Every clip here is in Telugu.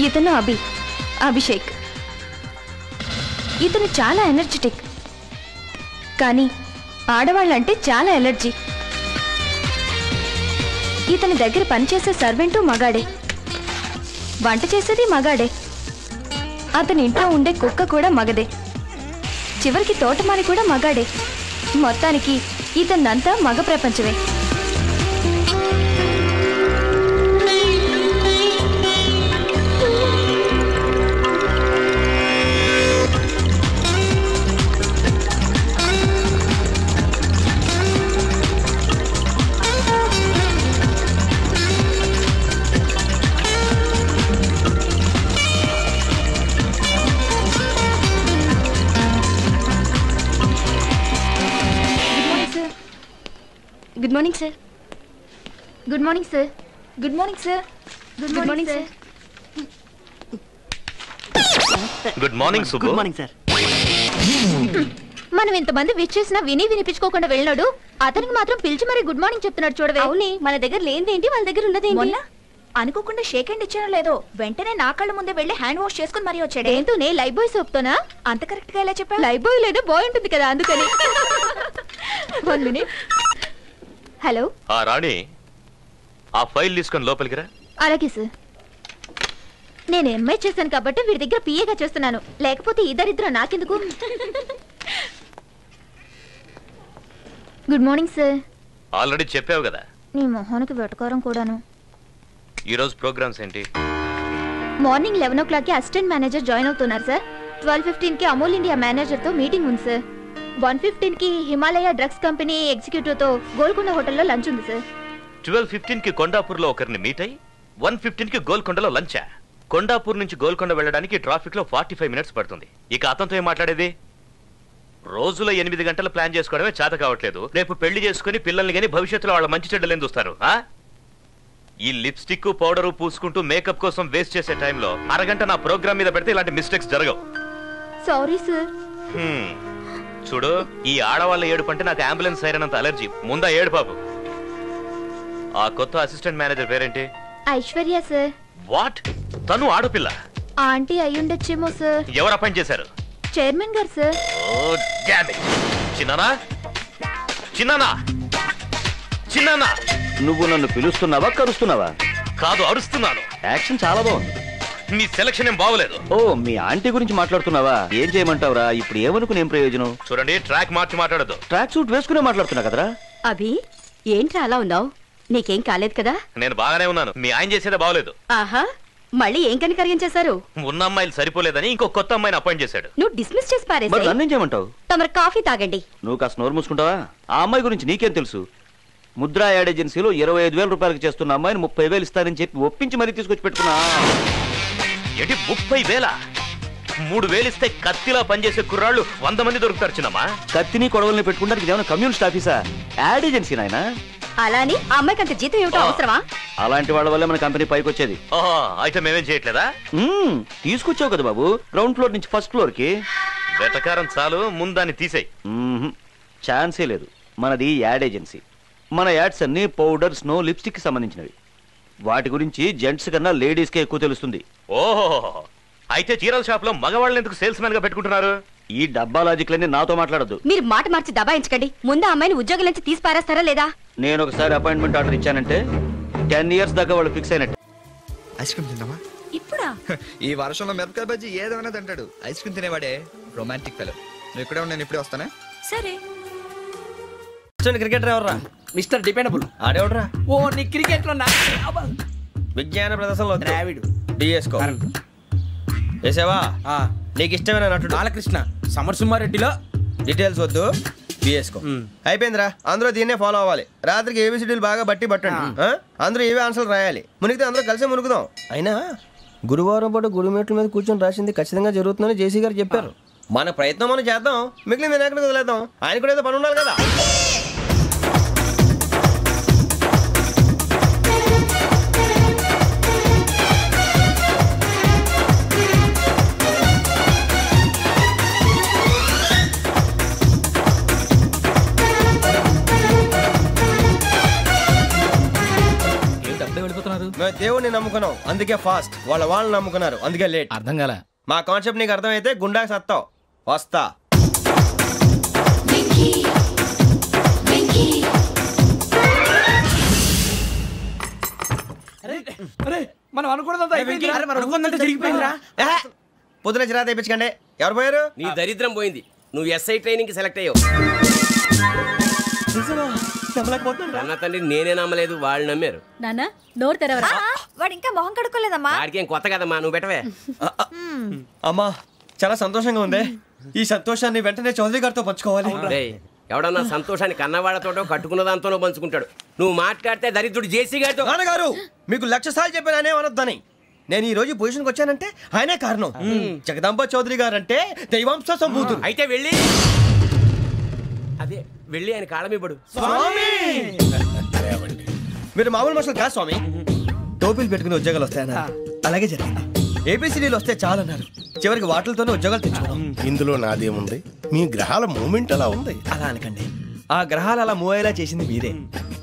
ఇతను అభిషేక్. ఇతను చాలా ఎనర్జెటిక్, కానీ ఆడవాళ్ళంటే చాలా ఎలర్జీ. ఇతని దగ్గర పనిచేసే సర్వెంటు మగాడే, వంట చేసేది మగాడే, అతని ఇంట్లో ఉండే కుక్క కూడా మగదే, చివరికి తోటమాలి కూడా మగాడే. మొత్తానికి ఇతన్నంతా మగ ప్రపంచమే. Good morning, sir. Good morning, sir. Good morning, sir. Good morning, sir. Good morning, Subbu. Good morning, sir. మనం ఇంతమంది విష్ చేసినా వినిపించుకోకుండా వెళ్ళాడు, అతనికి మాత్రం పిలిచి మరి గుడ్ మార్నింగ్ చెప్తున్నాడు చూడవే. అవునే, మన దగ్గర లేనిదేంటి, వాళ్ళ దగ్గర ఉన్నదేంటి? అనుకోకుండా షేక్ హ్యాండ్ ఇచ్చానో లేదో వెంటనే నా కళ్ళ ముందే వెళ్ళి హ్యాండ్ వాష్ చేసుకుని మరీ వచ్చాడు. ఏంటోనే లైఫ్ బాయ్ సోప్తోనా? అంత కరెక్ట్ గా ఎలా చెప్పా? లైఫ్ బాయ్ లేదా బాయ్ ఉంటుంది కదా, అందుకని. 1 minute. హలో రాణి, ఆ ఫైల్ తీసుకొని లోపలికి రా. అలాగే సార్. నేను ఎంఐ చేశాను కాబట్టి వీడి దగ్గర పిఏగా చేస్తున్నాను, లేకపోతే ఇద్దరిద్దరు నాకెందుకు. Good morning sir. ఆల్రెడీ చెప్పావు కదా. నీ మొహానికి వెటకారం కూడాను. ఈరోజు ప్రోగ్రామ్స్ ఏంటి? మార్నింగ్ 11 o'clock కి అసిస్టెంట్ మేనేజర్ జాయిన్ అవుతున్నారు సార్. 12:15 కి అమూల్ ఇండియా మేనేజర్ తో మీటింగ్ ఉంది సార్. 1:15 కి హిమాలయ డ్రగ్స్ కంపెనీ ఎగ్జిక్యూటివ్ తో గోల్కొండ హోటల్లో లంచ్ ఉంది సార్. 12:15 కి కొండాపూర్ లో ఒకరిని మీట్ అయ్యి 1:15 కి గోల్కొండలో లంచా? కొండాపూర్ నుంచి గోల్కొండ వెళ్ళడానికి ట్రాఫిక్ లో 45 minutes పడుతుంది. ఇక అతనితో ఏం మాట్లాడేది? రోజులో 8 గంటలు ప్లాన్ చేసుకోవడమే చేత కావట్లేదు. రేపు పెళ్లి చేసుకుని పిల్లల్ని గానీ భవిష్యత్తులో వాళ్ళ మంచి చెడ్డలేని చూస్తారు. ఈ లిప్స్టిక్ పౌడరు పూసుకుంటూ మేకప్ కోసం వేస్ట్ చేసే టైంలో అరగంట నా ప్రోగ్రామ్ మీద పెడితే ఇలాంటి మిస్టేక్స్ జరగవు. Sorry sir. చూడు, ఈ ఆడవాళ్ళ ఏడుపు అంటే నాకు అంబులెన్స్ సైరనంత అలర్జీ. ముందా ఏడు పాపు. ఆ కొత్త అసిస్టెంట్ మేనేజర్ పేరేంటి? ఐశ్వర్య సార్. వాట్? తను ఆడపిల్ల? ఆంటీ అయ్యుండొచ్చేమో సార్. ఎవరు అపాయింట్ చేశారు? చైర్మన్ గారు సార్. Oh damn it. చిన్నానా, చిన్నానా, చిన్నానా. నువ్వు నన్ను పిలుస్తున్నావా కరుస్తున్నావా? కాదు, అరుస్తున్నాను. యాక్షన్ చాలా బాగుంది. మీ సెలక్షన్ ఏం బాగోలేదు. ఓ, మీ ఆంటీ గురించి మాట్లాడుతున్నావా? ఏం చేయమంటావురా? ఇప్పుడు ఏమనుకుని ఏం ప్రయోజనం? చూడండి, ట్రాక్ మార్చి మాట్లాడదు. ట్రాక్ సూట్ వేసుకునే మాట్లాడుతున్నా కదరా. అభి, ఏంట్రా అలా ఉన్నావు? నీకేం కాలేదు కదా? నేను బాగానే ఉన్నాను. మీ ఆయన చేసేదే బాగోలేదు. ఆహా, మళ్ళీ ఏం కనికర్యం చేశారు? ఉన్న అమ్మాయిలు సరిపోలేదని ఇంకో కొత్త అమ్మాయిని అపాయింట్ చేశాడు. నువ్వు డిస్మిస్ చేసి మరి పారేసి నన్నేం చేయమంటావు? తమరు కాఫీ తాగండి. నువ్వు కాస్త నోరు మూసుకుంటావా? ఆ అమ్మాయి గురించి నీకేం తెలుసు? ముద్రా యాడ్ ఏజెన్సీలో 25,000 రూపాయలకు చేస్తున్న అమ్మాయిని 30,000 ఇస్తారని చెప్పి ఒప్పించి మరీ తీసుకొచ్చి పెట్టుకున్నా. ఏంటి 30,000? 3,000 ఇస్తే కత్తిలా పనిచేసే కుర్రాళ్ళు 100 మంది దొరుకుతారు చిన్నమ్మా. కత్తిని కొడవల్ని పెట్టుకుంటానికి ఏమైనా కమ్యూనిస్ట్ ఆఫీసా? యాడ్ ఏజెన్సీ నాయనా. అలాని ఆ అమ్మాయికి అంత జీతం ఏమిటో అవసరమా? అలాంటి వాళ్ళ వల్ల మన కంపెనీ పైకి వచ్చేది. ఓహో, అయితే మేమేం చేయట్లేదా? తీసుకొచ్చావు కదా బాబు, గ్రౌండ్ ఫ్లోర్ నుంచి ఫస్ట్ ఫ్లోర్ కి. వెటకారం చాలు, ముందాన్ని తీసేయి. ఛాన్సే లేదు. మనది యాడ్ ఏజెన్సీ. మన యాడ్స్ అన్ని పౌడర్, స్నో, లిప్స్టిక్ కి సంబంధించినవి. వాటి గురించి జెంట్స్ కన్నా లేడీస్ కే ఎక్కువ తెలుస్తుంది. ఓహో, అయితే చీరల షాప్ లో మగవాళ్ళని ఎందుకు సేల్స్ మ్యాన్ గా పెట్టుకుంటున్నారు? ఈ డబ్బా లాజిక్లన్నీ నాతో మాట్లాడద్దు. మీరు మాట మార్చి దబాయించకండి. ముందు ఆ అమ్మాయిని ఉద్యోగం నుంచి తీసి పారేస్తారా లేదా? నేను ఒకసారి అపాయింట్మెంట్ ఆర్డర్ ఇచ్చానంటే 10 years దాకా వాళ్ళు ఫిక్స్ అయినట్టు. ఐస్ క్రీమ్ తిందామా? ఇప్పుడా? ఈ వర్షంలో మిరపకాయ బజ్జీ ఏదైనా తింటాడు. ఐస్ క్రీమ్ తినేవాడే రొమాంటిక్ ఫెలో. నువ్వు ఇక్కడే ఉన్నాను, ఇప్పుడే వస్తానా? సరే. క్రికెటర్ ఎవర్రా? Mister dependable. ఆడేవడరా? ఓ, నీ క్రికెట్ లో విజ్ఞాన ప్రదర్శనలో ద్రావిడు డిఎస్కో వేసావా? నీకు ఇష్టమైన నటుడు బాలకృష్ణ. సమర్సుమారెడ్డిలో డీటెయిల్స్ వద్దు, బిఎస్కో అయిపోయిందిరా. అందరూ దీన్నే ఫాలో అవ్వాలి. రాత్రికి ఏబిసిడీలు బాగా బట్టి పట్టండి. అందరూ ఏవే ఆన్సర్లు రాయాలి. మునిగితే అందరూ కలిసి మునుగుదాం. అయినా గురువారం పాటు గురుమేట్ల మీద కూర్చొని రాసింది ఖచ్చితంగా జరుగుతుందని జేసీ గారు చెప్పారు. మన ప్రయత్నం మనం చేద్దాం, మిగిలింది నేను ఎక్కడికి వదిలేద్దాం. ఆయన కూడా ఏదో పని ఉండాలి కదా. నమ్ముకున్నారు? మేము దేవుడిని నమ్ముకున్నాం అందుకే ఫాస్ట్, వాళ్ళని నమ్ముకున్నారు అందుకే లేట్. అర్థం కాల. మా కాన్సెప్ట్ నీకు అర్థమైతే గుండా సత్తావు. వస్తా. మనం అనుకున్నదంతా జరిగిపోయిందిరా. పొద్దున చిరా తెప్పించకండి. ఎవరు పోయారు? నీ దరిద్రం పోయింది. నువ్వు ఎస్ఐ ట్రైనింగ్ సెలెక్ట్ అయ్యావు. అన్న తండ్రి నేనే నమ్మలేదు, వాళ్ళు నమ్మారు. నాన్న నోరు తెరవరా. వాడు ఇంకా మొహం కడుక్కోలేదమ్మా. వాడికి ఏం కొత్త కదమ్మా, నువ్వు పెట్టవే. అమ్మా చాలా సంతోషంగా ఉంది. ఈ సంతోషాన్ని వెంటనే చౌదరి గారితో పంచుకోవాలి. రేయ్, ఎవడన్నా సంతోషాన్ని కన్నవాళ్లతోటో కట్టుకున్న దాంతోనో పంచుకుంటాడు. నువ్వు మాట్లాడితే దరిద్రుడు జేసీ గారితో. నాన్నగారు మీకు 1,00,000 సార్లు చెప్పానే అనొద్దని. నేను ఈ రోజు పొజిషన్కి వచ్చానంటే ఆయనే కారణం. జగదాంబ చౌదరి గారు అంటే దైవాంశ సంభూతుడు. అయితే వెళ్ళి అదే వెళ్ళి ఆయన కాళ్ళమివ్వడు. మీరు మామూలు మనుషులు కాదు స్వామి. టోపీలు పెట్టుకుని ఉద్యోగాలు వస్తాయన్నారు, అలాగే జరిగింది. ఏపీసీడీలు వస్తే చాలన్నారు, చివరికి వాటిలతోనే ఉద్యోగాలు తెచ్చుకున్నాం. ఇందులో నాదేముంది? మీ గ్రహాల మూమెంట్ అలా ఉంది. అలా అనకండి, ఆ గ్రహాలు అలా మూవ్ అయ్యేలా చేసింది మీరే.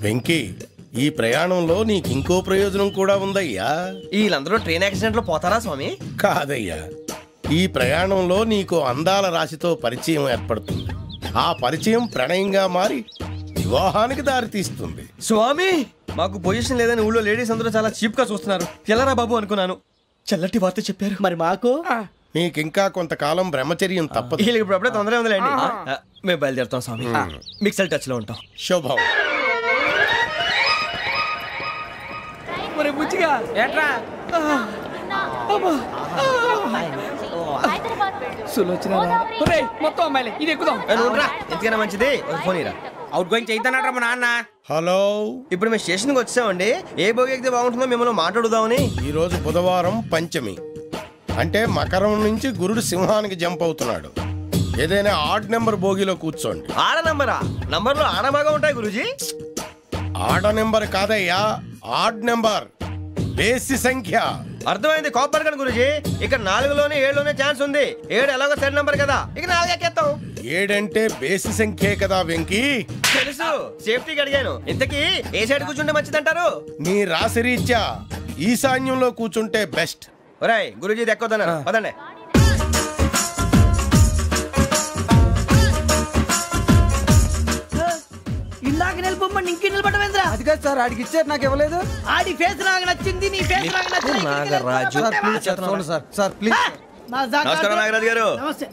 వెంకీ, ఈ ప్రయాణంలో నీకు ఇంకో ప్రయోజనం కూడా ఉందయ్యా. వీళ్ళందరూ ట్రైన్ యాక్సిడెంట్ లో పోతారా స్వామి? కాదయ్యా, ఈ ప్రయాణంలో నీకు అందాల రాశితో పరిచయం ఏర్పడుతుంది. ఆ పరిచయం ప్రణయంగా మారి వివాహానికి దారి తీస్తుంది. స్వామి మాకు పొజిషన్ లేదని ఊళ్ళో లేడీస్ అందరూ చాలా చీప్ గా చూస్తున్నారు. ఎలారా బాబు అనుకున్నాను, చల్లటి వార్త చెప్పారు. మరి మాకు నీకింకా కొంతకాలం బ్రహ్మచర్యం తప్పదు. వీళ్ళకి ఇప్పుడు అప్పుడే తొందరగా ఉందిలేండి. మేము బయలుదేరుతాం స్వామి. మిక్సెల్ టచ్ లో ఉంటాం. శుభం. బుచ్చిగా ఏట్రా మొత్తం అమ్మాయిలే, ఇది ఎక్కుదాం. ఎందుకైనా మంచిది ఫోన్ ఇరా. అవుట్ గోయింగ్ చేద్దానట్రా మా నాన్న. హలో, ఇప్పుడు మేము స్టేషన్కి వచ్చామండి. ఏ బోగి ఎక్కితే బాగుంటుందో మిమ్మల్ని మాట్లాడుదామని. ఈరోజు బుధవారం పంచమి, అంటే మకరం నుంచి గురుడు సింహానికి జంప్ అవుతున్నాడు. ఏదైనా ఆడ్ నెంబర్ బోగిలో కూర్చోండి. ఆడ నంబరా? నంబర్లో ఆడ బాగా ఉంటాయి గురూజీ. ఆడ నెంబర్ కాదయ్యా, ఆడ్ నెంబర్, బేసి సంఖ్య. అర్థమైంది, కాపర్ కానీ గురూజీ. ఇక్కడ 4లోనే 7లోనే ఛాన్స్ ఉంది. 7 ఎలాగో సెడ్ నంబర్ కదా, ఇక 4 ఎక్కేస్తాం. 7 అంటే బేసి సంఖ్యే కదా వెంకీ. తెలుసు, సేఫ్టీకి అడిగాను. ఇంతకీ ఏ సైడ్ కూర్చుంటే మంచిదంటారు? నీ రాశి రీత్యా ఈశాన్యంలో కూర్చుంటే బెస్ట్. ఒరేయ్ గురూజీ దెక్కొద్దన్నారు, పదండి. ఇందాక నిలబొమ్మని ఇంకే నిలబడమేంద్రా? అది కాదు సార్, ఆడికి ఇచ్చారు, నాకు ఇవ్వలేదు. ఆడి ఫేస్ నాకు నచ్చింది, నీ ఫేస్ నాకు నచ్చింది. Nagaraju sir please. నమస్కారం నాగరాజు గారు. నమస్తే.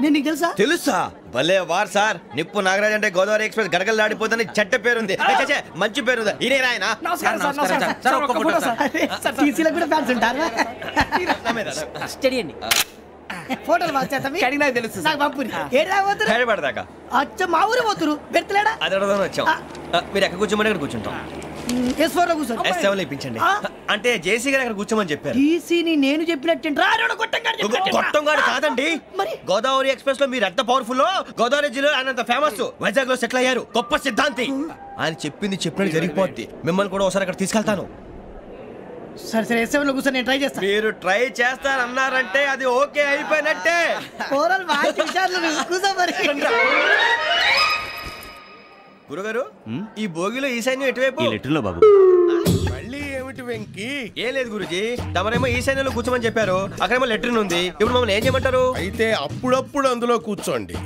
నేను నీకు తెలుసా? తెలుసా? భలే వార్ సార్. నిప్పు నాగరాజ్ అంటే గోదావరి ఎక్స్ప్రెస్ గడగలు దాడిపోతుంది చెట్ట పేరుంది. మంచి పేరు. ఇదే ఆయన. ఫోటోలు తెలుసు నాకు పంపుని. హైదరాబాద్దాకా అచ్చ మా ఊరు పోతురు పెడతలేడా? అది అడగదామని వచ్చాం. మీరు ఎక్కడ కూర్చోమని అక్కడ కూర్చుంటాం. S7 ఇప్పించండి. అంటే జేసీ గారు అక్కడ కూర్చోమని చెప్పారు. నేను చెప్పినట్టు గొట్టంగాడు కాదండి, గోదావరి ఎక్స్ప్రెస్ లో మీరు ఎంత పవర్ఫుల్, గోదావరి జిల్లా ఆయన ఫేమస్. వైజాగ్ లో సెటిల్ అయ్యారు, గొప్ప సిద్ధాంతి. ఆయన చెప్పింది చెప్పినట్టు జరిగిపోద్ది. మిమ్మల్ని కూడా ఒకసారి అక్కడ తీసుకెళ్తాను. సరే సరే, S7 లో కూర్చొని నేను ట్రై చేస్తాను. మీరు ట్రై చేస్తారన్నారంటే అది ఓకే అయిపోయినట్టే. గురుగారు, ఈ భోగిలో ఈశాన్యం ఎటువైపు? లెటర్లో బాబు. మళ్ళీ ఏమిటి వెంకీ? ఏం లేదు గురుజీ, తమరేమో ఈశాన్యంలో కూర్చోమని చెప్పారు, అక్కడేమో లెటర్ ఉంది. ఇప్పుడు మమ్మల్ని ఏం చేయమంటారు? అయితే అప్పుడప్పుడు అందులో కూర్చోండి,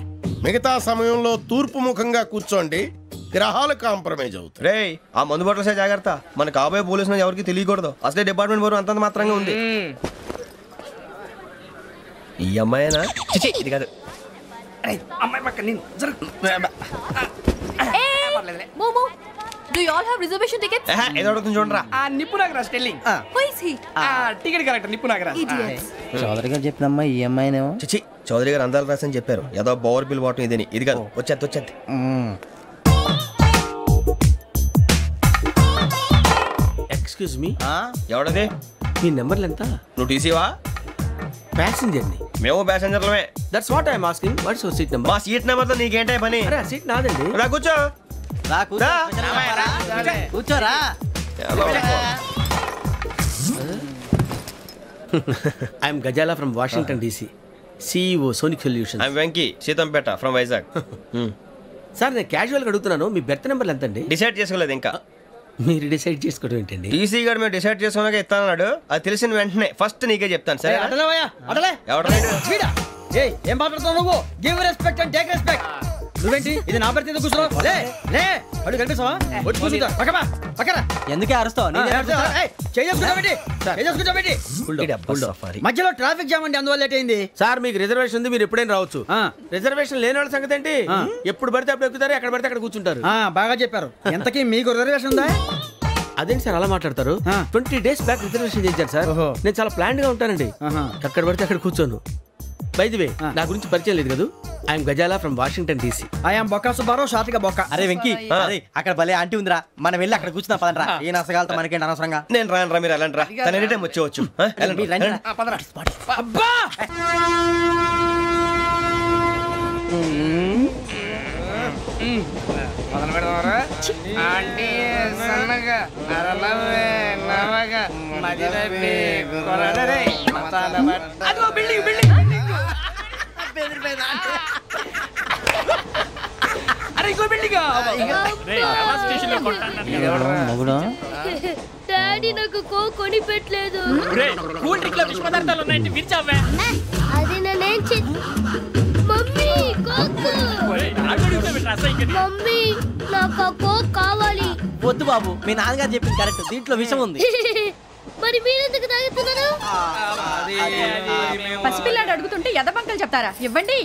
మిగతా సమయంలో తూర్పు ముఖంగా కూర్చోండి. గ్రహాలు కాంప్రమైజ్ అవుతాయి. రేయ్, ఆ మందు బాటలసే జాగ్రత్త. మన కాబోయే పోలీసులు ఎవరికి తెలియకూడదు. అసలే డిపార్ట్మెంట్ బోరు అంతంత మాత్రంగా ఉంది. ఈ అమ్మాయినా? చిచి, ఇది కాదు. అమ్మాయి పక్క నేను Do you all have reservation tickets? ఏదో అడుగుతుంది చూడరా. నిప్పు Nagaraj telling. Who is he? Ticket correct, నిప్పు నాగరాజ్. Idiots. చౌదరి గారు చెప్పినమ్మా ఈ అమ్మాయినేమో. చిచి, చౌదరి గారు అందాలు రాసని చెప్పారు. ఏదో బోర్ బిల్ బాటం ఇదని. ఇది కాదు, వచ్చేది. Excuse me, ఎవడది? మీ నెంబర్లు ఎంత? నువ్వు టీసీవా? ప్యాసింజర్ ని. మేము ప్యాసెంజర్లమే. That's what I'm asking. What's your seat number? మా సీట్ నెంబర్ తో నీకేంటే పని? అరే ఆ సీట్ నాదండి. రా కూర్చో. కూర్చోరా. I'm Gazala from Washington DC, CEO Sonic solutions. I'm Venky, Seethampeta from Vizag. Sir నేను క్యాజువల్గా అడుగుతున్నాను, మీ బెర్త్ నెంబర్లు ఎంత అండి? డిసైడ్ చేసుకోలేదు ఇంకా. మీరు డిసైడ్ చేసుకోవడం ఏంటండి? టీసీ గారు మేము డిసైడ్ చేసుకున్నాక ఇస్తానన్నాడు. అది తెలిసిన వెంటనే ఫస్ట్ నీకే చెప్తాను. సరే ఏం మాట్లాడుతున్నావు నువ్వు? Give respect and take respect. నువ్వేంటి ఇది నా పరిస్థితి కూర్చున్నావు? లే లే అడుగు కనిపిస్తావా? వచ్చి కూర్చుంటా పక్కమా పక్కన. ఎందుకే అరుస్తావు? మధ్యలో ట్రాఫిక్ జామ్ అండి, అందువల్ల లేట్ అయింది. సార్ మీకు రిజర్వేషన్ ఉంది, మీరు ఎప్పుడైనా రావచ్చు. రిజర్వేషన్ లేని వాళ్ళ సంగతి ఏంటి? ఎప్పుడు పడితే అప్పుడు ఎక్కుతారు, ఎక్కడ పడితే అక్కడ కూర్చుంటారు. బాగా చెప్పారు. ఎంతకీ మీకు రిజర్వేషన్ ఉందా? అదేంటి సార్ అలా మాట్లాడతారు? 20 days బ్యాక్ రిజర్వేషన్ చేశారు సార్. నేను చాలా ప్లాన్డ్ గా ఉంటానండి. ఎక్కడ పడితే అక్కడ కూర్చోను. బై ది వే, నా గురించి పరిచయం లేదు కదా. I'm Gazala from Washington DC. I'm Bokka Subbarao, షార్ట్గా బొక్క. అరే వెంకీ, అక్కడ భలే ఆంటీ ఉందిరా, మనం వెళ్ళి అక్కడ కూర్చున్నా పదనరా. ఏ నసగాలతో మనకేంటి అనవసరంగా. నేను రాను రా, మీరు వెళ్ళండి రా. తన ఎనీ టైం వచ్చేవచ్చు. అబ్బా డాడీ నాకు కొని పెట్టలేదు. అది నేనేం మమ్మీ మమ్మీ నాకు కోక్ కావాలి. వద్దు బాబు, మీ నాన్నగారు చెప్పింది కరెక్ట్, దీంట్లో విషయం ఉంది. మరి మీరెందుకు తాగుతున్నారు? పసిపిల్లాడు అడుగుతుంటే ఎదబంకలు చెప్తారా? ఇవ్వండి.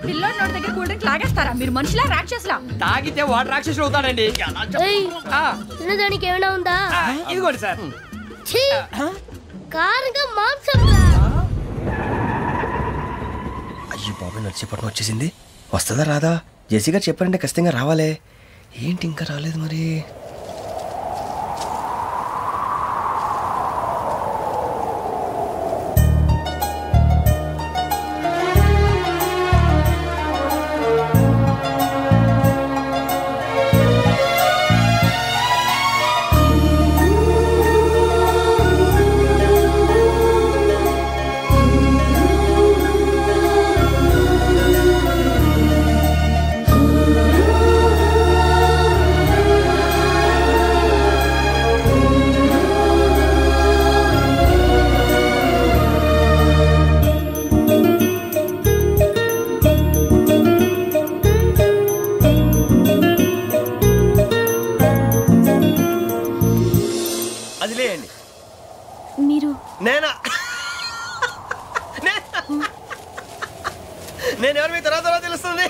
పిల్లోడి నోటి దగ్గర కూల్ డ్రింక్ లాగేస్తారా? మీరు మనుషులా రాక్షసులా? తాగితే వాడు రాక్షసుడు అవుతాడండి. తినడానికి ఏమైనా ఉందా? ఇదిగోండి సార్. కారంగా మాంసం. అయ్యో బాబాయ్, నడిచేపట్నం వచ్చేసింది. వస్తుందా రాదా? జేసీ గారు చెప్పారంటే ఖచ్చితంగా రావాలే. ఏంటి ఇంకా రాలేదు మరి? నేను ఎవరు మీ తర్వాత తెలుస్తుంది.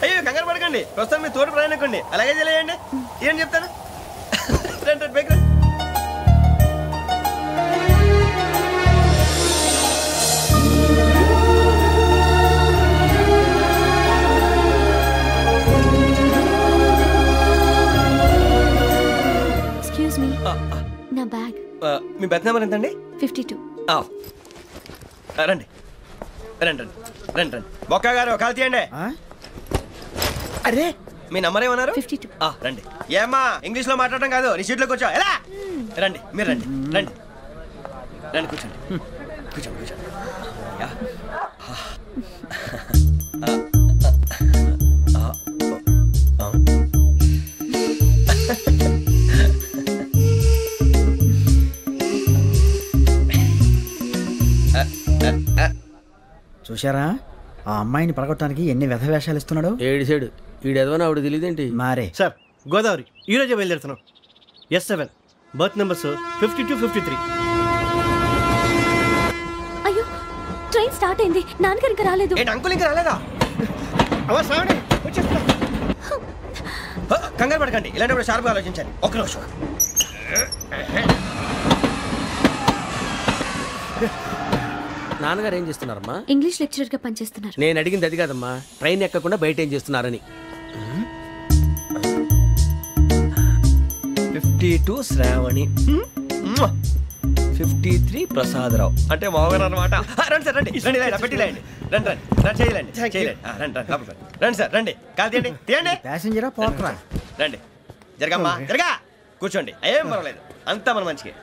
అయ్యో కంగారు పడకండి, ప్రస్తుతం మీ తోటి ప్రయాణకండి. అలాగే తెలియండి. ఏం చెప్తాను రండి బైక్ రండి. ఎక్స్క్యూజ్ మీ, నా బ్యాగ్. మీ బెత్ నెంబర్ ఎంతండి? 52. రండి రండి రండి రండి రండి. బొక్క గారు కాల్ తీయండి. అరే మీ నంబర్ ఏమన్నారు? 52. రండి. ఏమ్మా ఇంగ్లీష్ లో మాట్లాడడం కాదు, నీ సీట్లో కూర్చో. ఎలా రండి, మీరు రండి రండి రండి, కూర్చోండి కూర్చోండి కూర్చోండి. చూశారా ఆ అమ్మాయిని పడగొట్టడానికి ఎన్ని వ్యధ వేషాలు ఇస్తున్నాడు. ఏడు సైడు ఈడెదవని ఆవిడ తెలియదేంటి. మారే సార్, గోదావరి ఈరోజే బయలుదేరుతున్నాం. S7 berth numbers 52, 53. అయ్యో, ట్రైన్ స్టార్ట్ అయింది. నాన్నగారు ఇంకా రాలేదు. అంకుల్ ఇంకా రాలేదా? కంగారు పడకండి, ఇలాంటప్పుడు షార్ప్గా ఆలోచించండి. ఒక్క నిమిషం. నాన్నగారు ఏం చేస్తున్నారమ్మా? ఇంగ్లీష్ లెక్చరర్ గా పనిచేస్తున్నారు. నేను అడిగింది అది కాదమ్మా, ట్రైన్ ఎక్కకుండా బయట ఏం చేస్తున్నారని. 52 శ్రావణి, 53 ప్రసాదరావు అంటే మామగారు అనమాట. రండి సార్, రండి రండి, పెట్టి లేండి. రండి రండి రండి, చేయలేండి చేయలేండి. రండి రండి రండి సార్, రండి. కాదు తీయండి తీయండి. ప్యాసింజరా పోట్రా. రండి, జరగమ్మా జరగా, కూర్చోండి. ఏం పర్వాలేదు. అంతా మన మంచిగా.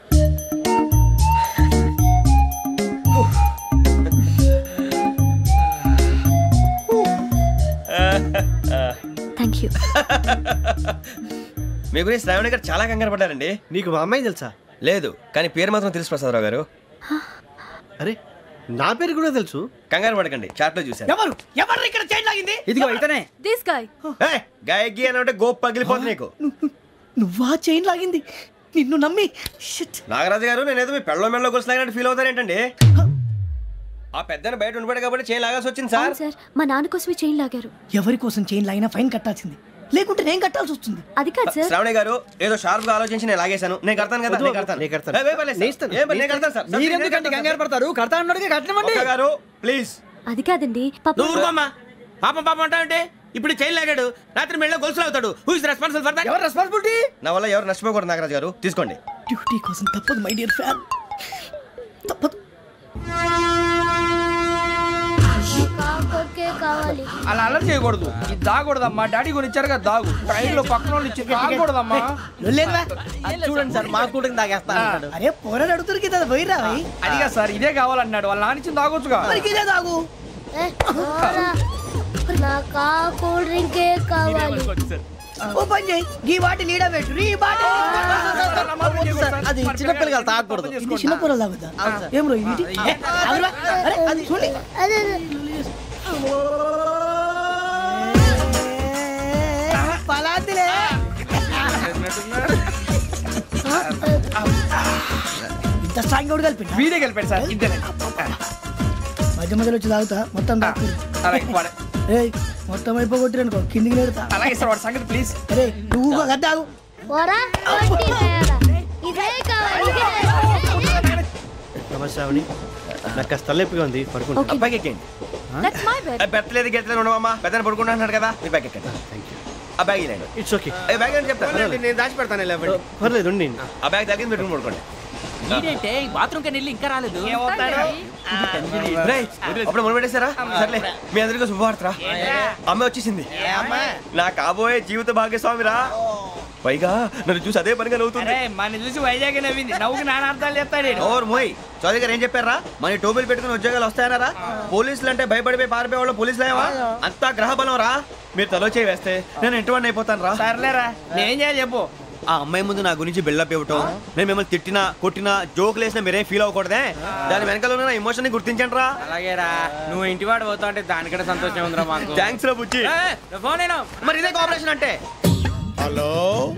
Thank you. మీ గురించి శ్రావణి గారు చాలా కంగారు పడ్డారండి. నీకు మా అమ్మాయి తెలుసా? లేదు, కానీ పేరు మాత్రం తెలుసు ప్రసాదరావు గారు. అరే నా పేరు కూడా తెలుసు. కంగారు పడకండి, చాట్లో చూసాను. ఎవరు ఇక్కడ చైన్ లాగింది? ఇదిగో ఇతనే. This guy. గాయకి అని అంటే గోప్ పగిలిపోతుంది నీకు. నువ్వా చైన్ లాగింది? నిన్ను నమ్మి. నాగరాజు గారు, నేనేదో మీ పెళ్ళ మెళ్ళ గురిసిలాగినట్టు ఫీల్ అవుతారేంటండి? ఆ పెద్దని బయట ఉండిపోయాడు కాబట్టి చైన్ లాగాల్సి వచ్చింది సార్. సార్ మా నాన్న కోసమే చైన్ లాగారు. ఎవరి కోసం చైన్ లాగినా ఫైన్ కట్టాల్సింది, లేకుంటే నేను కట్టాల్సి వస్తుంది. అది కాదు సార్. శ్రావణి గారు ఏదో షార్ప్ గా ఆలోచించి నేను లాగేశాను. నేను కడతాను కదా. నేను కడతాను. మీరెందుకంటే కంగారు పడతారు? కడతా అన్నాడుగా కట్టమండి గారు ప్లీజ్. అది కాదండి పాపం పాపం అంటావంటే ఇప్పుడు చైన్ లాగాడు, రాత్రి మెళ్ళ గొలుసులు అవుతాడు. Who is responsible for that? ఎవరు రెస్పాన్సిబిలిటీ? నా వల్ల ఎవరు నష్టపోకూడదు నాగరాజు గారు, తీసుకోండి. డ్యూటీ కోసం తప్పదు మై డియర్ ఫ్యాన్, తప్పదు. కావాలి. అలా అలర్ చేయకూడదు. ఇది దాగకూడదమ్మా. డాడీ కొని ఇచ్చారు కదా దాగు. ట్రైన్ లో పక్కన వాళ్ళు ఇచ్చి దాగకూడదమ్మా. చూడండి సార్, మా కూడా దాగేస్తా. అరే పోరాడు అడుగుతారు కదా, పోయిరా. అదిగా సార్, ఇదే కావాలన్నాడు. వాళ్ళ నానిచ్చింది తాగొచ్చుగా. ఇదే తాగు. నాకు కూల్ డ్రింకే కావాలి. ఓ పని చేయి, ఈ బాటి లీడ పెట్టు. ఈ బాటి అది చిన్నపిల్లలు తాగకూడదు. ఇది చిన్న పొరలు తాగుతా. ఏం రో ఇది? అరే అది చూడండి. అదే పలాతిలే. ఇంత స్ట్రాంగ్ కూడా కలిపి వీడే కలిపాడు సార్. ఇద్దరే మధ్య మధ్యలో వచ్చి తాగుతా. మొత్తం మొత్తం అయిపోగొట్టిరనుకో కిందికి నేడుతా. అలాగే సార్, వాడి సంగతి ప్లీజ్. అరే నువ్వు కద్దాగు. ఇదే కావాలి. నమస్తే శ్రావణి, నాకు కాస్త తలెప్పిగా ఉంది, పడుకుంటా. బ్యాగ్ ఎక్కండి. పెట్టలేదు గెట్టలేదు ఉండవమ్మా. పెద్దని పడుకుంటున్నాడు కదా, మీ బ్యాగ్ ఎక్కండి. ఆ బ్యాగ్ ఇలాండి. It's okay. బ్యాగ్ అని చెప్తాను, నేను దాచి పెడతాను. పర్లేదు ఉండి. ఆ బ్యాగ్ తగ్గింది పెట్టుకుని పడుకోండి. బాత్రూమ్ కి వెళ్ళి ఇంకా రాలేదు. అప్పుడు మొదలు పెట్టేశారా? సర్లే, మీ అందరికీ శుభవార్తరా. అమ్మ వచ్చేసింది. నా కాబోయే జీవిత భాగ్యస్వామిరా. పైగా నన్ను చూసి అదే పనిగా నవ్వుతుంది. మన చూసి వైజాగ్ నవ్వింది. నవ్వుకి నాన్న అర్థాలు చెప్తాడు. ఓర్ మోయ్, చౌదరి గారు ఏం చెప్పారా? మన టోబీలు పెట్టుకుని ఉద్యోగాలు వస్తాయనరా? పోలీసులు అంటే భయపడిపోయి పారిపోయే వాళ్ళు పోలీసులేవా? అంతా గ్రహ బలం రా. మీరు తలో చేయి వేస్తే నేను ఇంటివాడిని అయిపోతాను రా. సర్లేరా, నేనేం చేయాలి చెప్పు. ఆ అమ్మాయి ముందు నా గురించి బిల్డప్ ఇవ్వటం, నేను మిమ్మల్ని తిట్టినా కొట్టినా జోకులు వేసినా మీరేం ఫీల్ అవ్వకూడదే. దాని వెనకాల ఉన్న ఎమోషన్ ని గుర్తించండి రా. అలాగేరా, నువ్వు ఇంటివాడు పోతా అంటే దానికంటే సంతోషం ఉందిరా మాకు. థ్యాంక్స్ రా బుజ్జి. ఫోన్ అయినా మరి ఇదే కోఆపరేషన్ అంటే. హలో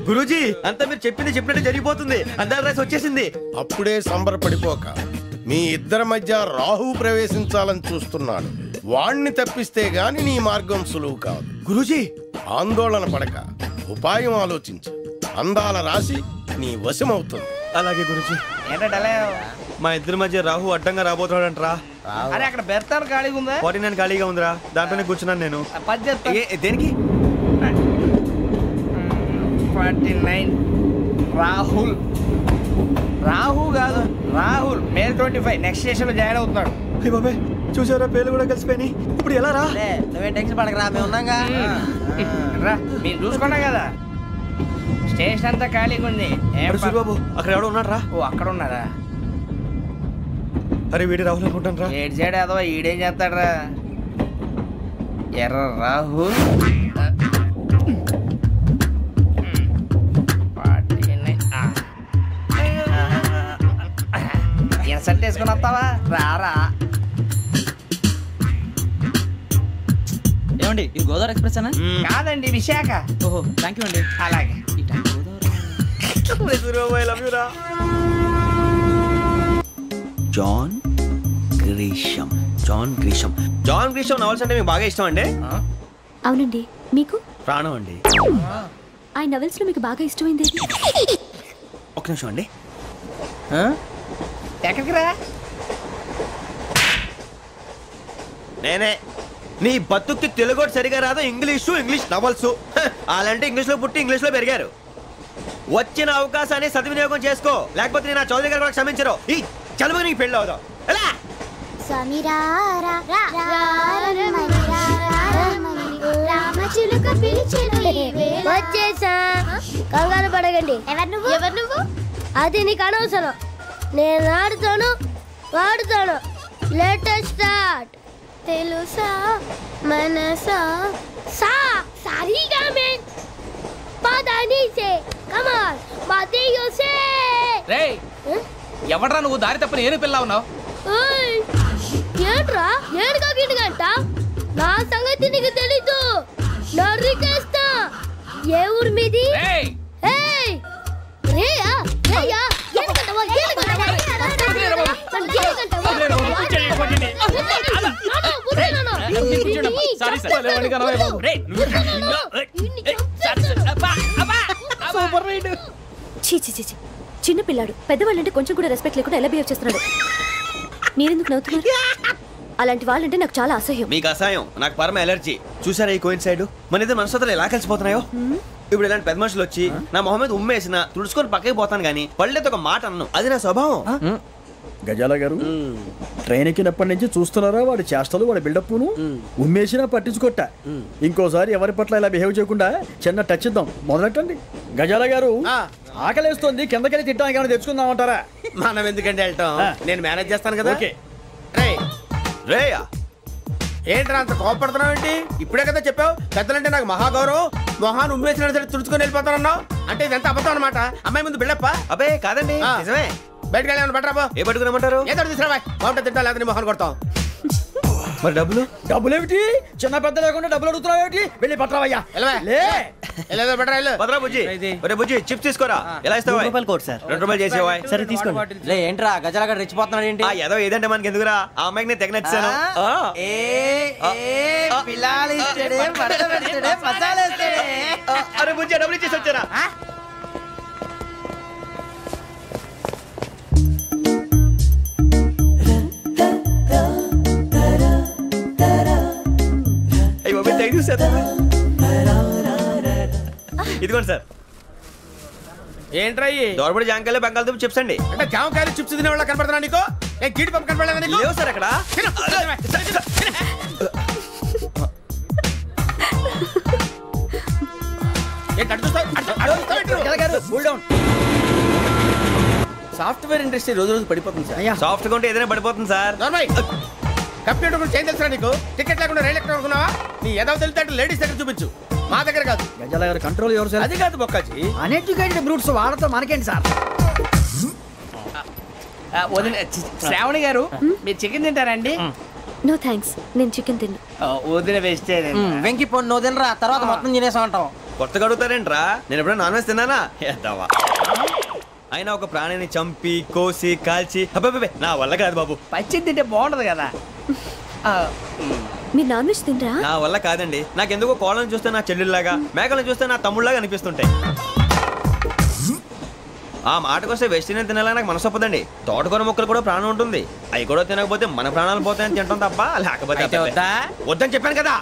గురూజీ, అంతా మీరు చెప్పింది చెప్పినట్టు జరిగిపోతుంది. అందాల రైస్ వచ్చేసింది. అప్పుడే సంబరపడిపోక. మీ ఇద్దరి మధ్య రాహు ప్రవేశించాలని చూస్తున్నాడు. వాణ్ణి తప్పిస్తే గాని నీ మార్గం సులువు కాదు. గురూజీ, ఆందోళన పడక, ఉపాయం ఆలోచించు. అందాల రాశి నీ వశమవుతుంది. అలాగే గురూజీ. ఏంటంటే మా ఇద్దరి మధ్య రాహు అడ్డంగా రాబోతున్నాడంటరా. అరే అక్కడ బెర్తాను ఖాళీగా ఉందా? 49 ఖాళీగా ఉందిరా, దాంట్లోనే కూర్చున్నాను నేను. దేనికి? 49 రాహుల్. రాహు కాదు, రాహుల్. మే 25 నెక్స్ట్ స్టేషన్ లో జాయిన్ అవుతున్నాడు. బాబాయ్ చూసారా, పేర్లు కూడా కలిసిపోయినాయి. ఇప్పుడు ఎలా రా? నువ్వేం టెన్షన్ పడకరా, మేము ఉన్నాగా. రా, మీరు చూసుకున్నా కదా. స్టేషన్ అంతా ఖాళీగా ఉంది. బాబు అక్కడ ఎవడో ఉన్నాడు రా. ఓ అక్కడ ఉన్నారా? అరే వీడి రాహుల్ అనుకుంటాను రా. ఏడు సైడ్ ఏదో ఈడేం చేస్తాడరా? ఎర్ర రాహుల్. ఇన్సల్ట్ వేసుకుని వస్తావా? రారా. ఏమండి, ఇది గోదావరి ఎక్స్ప్రెస్ అనా? కాదండి, విశాఖ. ఓహో, థ్యాంక్ యూ అండి. అలాగే. John Grisham. John Grisham. John Grisham novels అంటే మీకు బాగా ఇష్టం అండి? అవునండి. మీకు? ప్రాణం అండి. ఆ నవల్స్ లో మీకు బాగా ఇష్టమైంది? ఒక నిమిషం అండి. ఎక్కడికి రా? నేనే. నీ బతుక్కి తెలుగు సరిగా రాదు, ఇంగ్లీష్ నవల్స్. అలాంటి ఇంగ్లీష్ లో పుట్టి ఇంగ్లీష్ లో పెరిగారు. వచ్చిన అవకాశాన్ని సద్వినియోగం చేసుకో, లేకపోతే నేను చౌదరి గారు కూడా క్షమించరు. ఈ చదువు నీకు పెళ్ళి అవుదాం. వచ్చేసా. కంగారు పడగండి. ఎవరు నువ్వు? అది నీకు అనవసరం. నేను ఆడుతాను, వాడుతాను. Latest start. తెలుసా మనసా సా సారీగా మెన్ పదని సే కమాన్ మాదేయో సే. రేయ్ ఎవడ్రా నువ్వు దారి తప్పని ఏను పిల్ల ఉన్నావు? ఓయ్ ఏంట్రా ఏడుగా గిడుగంట? నా సంగతి నీకు తెలీదు. నరికేస్తా. ఏ ఊరు మీది? ఏయ్ రేయా రేయా ఏడుగంటవా ఏడుగంటవా చిన్న పిల్లాడు పెద్దవాళ్ళంటే కొంచెం కూడా రెస్పెక్ట్ లేకుండా ఎలా బిహేవ్ చేస్తున్నాడు. మీరెందుకు నవ్వుతున్నారు? అలాంటి వాళ్ళంటే నాకు చాలా అసహ్యం. మీకు అసహ్యం, నాకు పరమ ఎలర్జీ. చూసారా ఈ కోయిన్సైడ్? మన ఇద్దరు మనసుతో ఎలా కలిసిపోతున్నాయో. ఇప్పుడు ఇలాంటి పెద్ద మనుషులు వచ్చి నా మొహం మీద ఉమ్మేసిన తుడుచుకొని పక్కకి పోతాను కానీ పళ్ళేతో ఒక మాట అన్ను. అది నా స్వభావం. గజాల గారు ట్రైన్ ఎక్కినప్పటి నుంచి చూస్తున్నారా వాడి చేష్టలు, వాడి బిల్డప్ను? ఉమ్మేసినా పట్టించుకోట. ఇంకోసారి ఎవరి పట్ల ఇలా బిహేవ్ చేయకుండా చిన్న టచ్ ఇద్దాం. మొదలెట్టండి. గజాల గారు ఆకలేస్తుంది, కిందకెళ్ళి తిట్టడానికి ఏమైనా తెచ్చుకుందామంటారా? మనం ఎందుకంటే వెళ్తాం, నేను మేనేజ్ చేస్తాను కదా. ఓకే. రేయా ఏంట్రా అంత కోపడుతున్నావు ఏంటి? ఇప్పుడే కదా చెప్పావు పెద్దలంటే నాకు మహాగౌరవం, మొహాన్ని ఉమ్మేసిన సరే తుడుచుకొని వెళ్ళిపోతానన్నావు. అంటే ఇదంతా అబద్ధం అనమాట. అమ్మాయి ముందు బిల్డప్ప? అబ్బే కాదండి, నిజమే. బయటకు వెళ్ళి బట్రాబో. ఏ పట్టుకురమ్మంటారు? ఏదో తీసుకురా బాగుంటుంది. తింటా లేదా మొహాన్ని కొడతాం. మరి డబ్బులు? డబ్బులు ఏమిటి? చిన్న పెద్ద లేకుండా డబ్బులు అడుగుతున్నావు ఏమిటి? వెళ్ళి పట్టరావయ్యా. పదరా బుజ్జి. ఒరే బుజ్జి చిప్స్ తీసుకోరా. ఎలా ఇస్తావా? Court sir. 2 రూపాయలు చేసేవా? సరే తీసుకోండి. లే ఏంట్రా గజాలగా రెచ్చిపోతున్నాడు ఏంటి? ఏదో ఏదంటే మనకి ఎందుకురా, ఆ అమ్మాయికి నేను తెగ నచ్చాను. అరే బుజ్జి డబ్బులు ఇచ్చేసి వచ్చారా? ఇదిగోండి సార్. ఏంట్రా దోరబడి జాంకాయలు బంగాళదుంప చిప్స్ అండి. అంటే జామకాయలు చిప్స్ తినే వాళ్ళ కనపడుతున్నా నీకు? గీడి పంపు కనపడలేదా నీకు? లేవు సార్ అక్కడ. సాఫ్ట్వేర్ ఇండస్ట్రీ రోజు రోజు పడిపోతుంది సార్. సాఫ్ట్ గా ఉంటే ఏదైనా పడిపోతుంది సార్. కంప్యూటర్ గురించి ఏం తెలుసా నీకు? టికెట్ లేకుండా రైలు ఎక్కడ అనుకున్నావా? నీ ఏదో తెలితే లేడీస్ దగ్గర చూపించు, మా దగ్గర కాదు. గజాల గారు కంట్రోల్ ఎవరు సార్? అది కాదు బొక్కాజీ. అన్ఎడ్యుకేటెడ్ బ్రూట్స్ వాళ్ళతో మనకేంటి సార్? శ్రావణి గారు మీరు చికెన్ తింటారండి? నో థ్యాంక్స్, నేను చికెన్ తిన్నా. వదిన వేస్తే వెంకి పొన్ను నువ్వు తినరా, తర్వాత మొత్తం తినేసా ఉంటాం. కొత్తగా అడుగుతారేంట్రా? నేను ఎప్పుడైనా నాన్ వెజ్ తిన్నానా? ఎద్దావా. అయినా ఒక ప్రాణిని చంపి కోసి కాల్చి అబ్బే నా వల్ల కాదు బాబు. పచ్చి తింటే బాగుంటది కదా. మీరు నాన్ వెజ్ తినరా? నా వల్ల కాదండి. నాకెందుకో కోళ్ళని చూస్తే నా చెల్లెళ్ళలాగా, మేకలను చూస్తే నా తమ్ముళ్ళలాగా అనిపిస్తుంటాయి. ఆ మాటకొస్తే వెస్టిరియన్ తినాలని నాకు మనసు ఒప్పదండి. తోటకూర మొక్కలు కూడా ప్రాణం ఉంటుంది. అవి కూడా తినకపోతే మన ప్రాణాలు పోతాయని తింటాం తప్ప లేకపోతే వద్దని చెప్పాను కదా.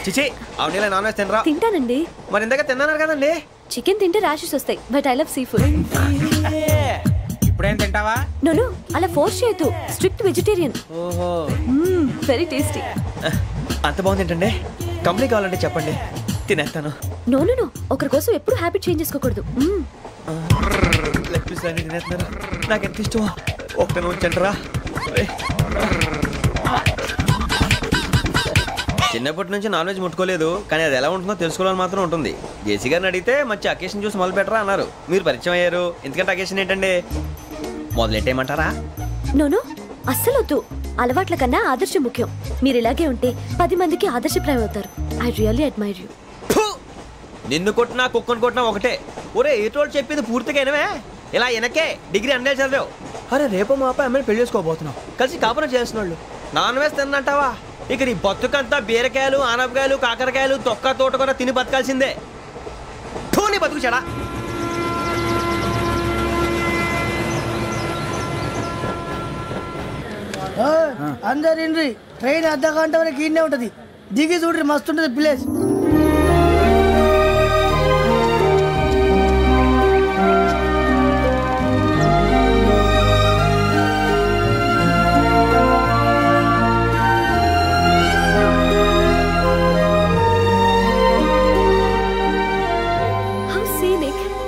చిచి అవునీ నాన్ వెజ్ తినరా? తింటానండి. మరి ఇందాక తిన్నాను కదండి. చికెన్ తింటే ర్యాషెస్ వస్తాయి, but I love sea food. ఇప్పుడేం తింటావా? నో అలా ఫోర్స్ చేయొద్దు. Strict vegetarian. ఓహో వెరీ టేస్టీ. అంత బాగుంది ఏంటండి? కంప్లీట్ కావాలంటే చెప్పండి, తినేస్తాను. నో ఒకరి కోసం ఎప్పుడు హ్యాబిట్ చేంజ్ చేసుకోకూడదు. లెగ్ పీస్ అన్ని తినేస్తున్నారు. నాకు ఎంత ఇష్టం. ఒక్క ఉంచండిరా. చిన్నప్పటి నుంచి నాన్ వెజ్ ముట్టుకోలేదు, కానీ అది ఎలా ఉంటుందో తెలుసుకోవాలని మాత్రం ఉంటుంది. జేసీ గారిని అడిగితే మంచి అకేషన్ చూసి మొదలు పెట్టరా అన్నారు. మీరు పరిచయం అయ్యారు, ఎందుకంటే అకేషన్ ఏంటండి? మొదలెట్టేయమంటారా? నో అస్సలు వద్దు. అలవాట్ల కన్నా ఆదర్శం ముఖ్యం. మీరు ఇలాగే ఉంటే 10 మందికి ఆదర్శప్రాయం అవుతారు. I really admire you. నిన్ను కొట్టినా కుక్కను కొట్టినా ఒకటే. ఒరే ఏటోళ్ళు చెప్పింది పూర్తిగా వినవే. ఇలా వెనకే డిగ్రీ అన్నే చదివావు. అరే రేపు మా అబ్బాయి అమ్మాయిని పెళ్లి చేసుకోబోతున్నావు, కలిసి కాపురం చేస్తున్నాళ్ళు. Non veg తిన్నంటావా? ఇక నీ బతుకంతా బీరకాయలు, ఆనపకాయలు, కాకరకాయలు, తొక్క తోట కూడా తిని బతకాల్సిందే. నీ బతుకు చెడా. అందరు ఇండ్రి, ట్రైన్ అర్ధ గంట వరకు ఇన్నే ఉంటది. దిగి చూడ్రి, మస్తు ఉంటది ప్లేస్.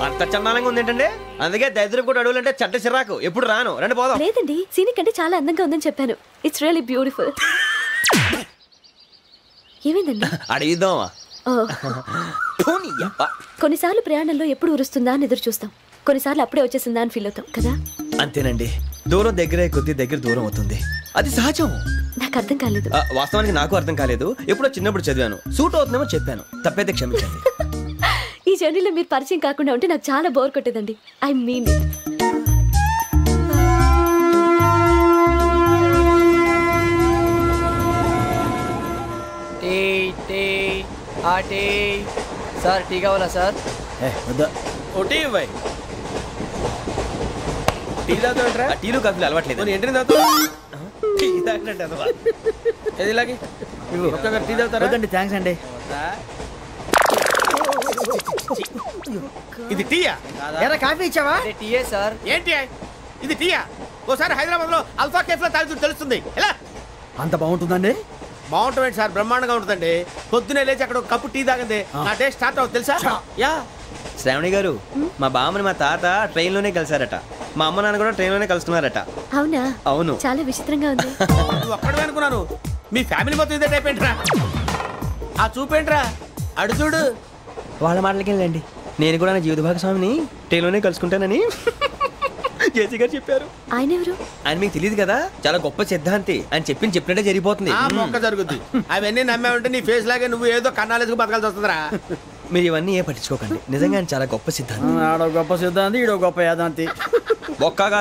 అంత చందానంగా ఉంది ఏంటండి? అందుకే దరిద్రం కూడా అడవులంటే చెడ్డ చిరాకు. ఎప్పుడు రాను, రండి పోదాం. లేదండి, సీనిక్ అంటే చాలా అందంగా ఉందని చెప్పాను. It's really beautiful. ఏమైందండి? అడిగిద్దామా? కొన్నిసార్లు ప్రయాణంలో ఎప్పుడు ఉరుస్తుందా అని ఎదురు చూస్తాం, కొన్నిసార్లు అప్పుడే వచ్చేసిందా అని ఫీల్ అవుతాం కదా. అంతేనండి, దూరం దగ్గరే కొద్ది దగ్గర దూరం అవుతుంది, అది సహజం. నాకు అర్థం కాలేదు. వాస్తవానికి నాకు అర్థం కాలేదు, ఎప్పుడో చిన్నప్పుడు చదివాను. సూట్ అవుతుందేమో చెప్పాను, తప్పైతే క్షమించండి. ఈ జర్నీలో మీరు పరిచయం కాకుండా ఉంటే నాకు చాలా బోర్ కొట్టేదండి. I mean it. Sir tea కావాలా సార్? టీ ఇవ్వాయి. టీ తాగుతాంట్రా? టీలు కాఫీలు అలవాట్లేదు. ఏంటి తాగుతా? టీ తాగినట్టు ఏది ఇలాగే ఒక్కొక్కరు టీ తాగుతారా? థ్యాంక్స్ అండి. ఇది టీయా? కాఫీ ఇచ్చావా? టీయే సార్. ఏంటి ఇది టీయా? ఓసారి హైదరాబాద్ లో అల్ఫా కేఫ్ లో తాగుతూ తెలుస్తుంది. ఎలా అంత బాగుంటుందండి? బాగుంటుంది సార్, బ్రహ్మాండంగా ఉంటుందండి. పొద్దునే లేచి అక్కడ ఒక కప్పు టీ తాగింది నా డే స్టార్ట్ అవుతుంది తెలుసా? యా. శ్రావణి గారు, మా బామ్మని మా తాత ట్రైన్ లోనే కలిసారట, మా అమ్మ నాన్న కూడా ట్రైన్ లోనే కలుస్తున్నారట. అవునా? అవును. చాలా విచిత్రంగా ఉంది. నువ్వు ఒక్కడే అనుకున్నాను, మీ ఫ్యామిలీ మొత్తం ఇదే టైప్ ఏంట్రా? ఆ చూపేంట్రా, అడు చూడు. వాళ్ళ మాటలకి వెళ్ళండి, నేను కూడా నా జీవిత భాగస్వామిని ట్రైన్ లోనే కలుసుకుంటానని జేసీ గారు చెప్పారు. ఆయన ఎవరు? ఆయన మీకు తెలియదు కదా, చాలా గొప్ప సిద్ధాంతి అని చెప్పినట్టే జరిగిపోతుంది. ఆ మొక్క జరుగుద్ది. అవన్నీ నమ్మే ఉంటే నీ ఫేస్ లాగే నువ్వు ఏదో కన్నాలేసుకు బతకాల్సి వస్తుందిరా. మీరు ఇవన్నీ ఏ పట్టించుకోకండి, నిజంగా ఆయన చాలా గొప్ప సిద్ధాంతి. ఆడో గొప్ప సిద్ధాంతి, ఈడో గొప్ప యాదాంతి. ఒక్క గారు